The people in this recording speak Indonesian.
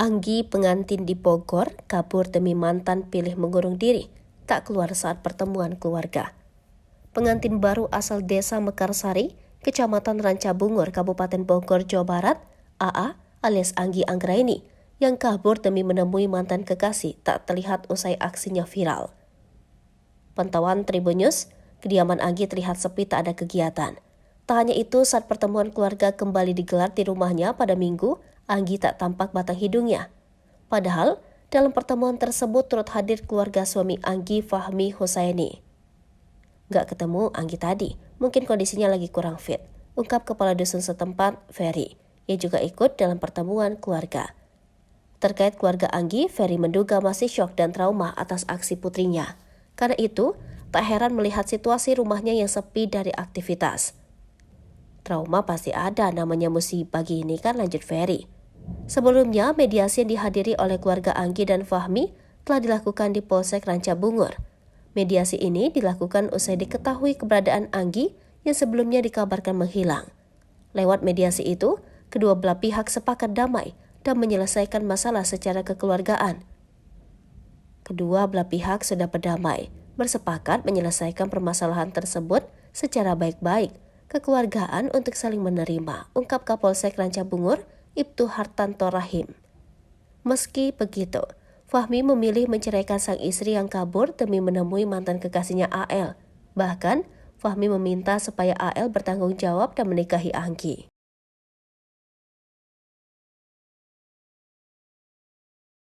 Anggi, pengantin di Bogor, kabur demi mantan pilih mengurung diri, tak keluar saat pertemuan keluarga. Pengantin baru asal desa Mekarsari, Kecamatan Rancabungur, Kabupaten Bogor, Jawa Barat, AA alias Anggi Anggraini, yang kabur demi menemui mantan kekasih tak terlihat usai aksinya viral. Pantauan Tribun News, kediaman Anggi terlihat sepi, tak ada kegiatan. Tak hanya itu, saat pertemuan keluarga kembali digelar di rumahnya pada Minggu, Anggi tak tampak batang hidungnya. Padahal, dalam pertemuan tersebut turut hadir keluarga suami Anggi, Fahmi Husaini. Gak ketemu Anggi tadi, mungkin kondisinya lagi kurang fit, ungkap kepala dusun setempat, Ferry, yang juga ikut dalam pertemuan keluarga. Terkait keluarga Anggi, Ferry menduga masih syok dan trauma atas aksi putrinya. Karena itu, tak heran melihat situasi rumahnya yang sepi dari aktivitas. Trauma pasti ada, namanya musibah gini kan, lanjut Ferry. Sebelumnya, mediasi yang dihadiri oleh keluarga Anggi dan Fahmi telah dilakukan di Polsek Rancabungur. Mediasi ini dilakukan usai diketahui keberadaan Anggi yang sebelumnya dikabarkan menghilang. Lewat mediasi itu, kedua belah pihak sepakat damai dan menyelesaikan masalah secara kekeluargaan. Kedua belah pihak sudah berdamai, bersepakat menyelesaikan permasalahan tersebut secara baik-baik, kekeluargaan untuk saling menerima, ungkap Kapolsek Rancabungur, Ibtu Hartanto Rahim. Meski begitu, Fahmi memilih menceraikan sang istri yang kabur demi menemui mantan kekasihnya AL. Bahkan, Fahmi meminta supaya AL bertanggung jawab dan menikahi Anggi.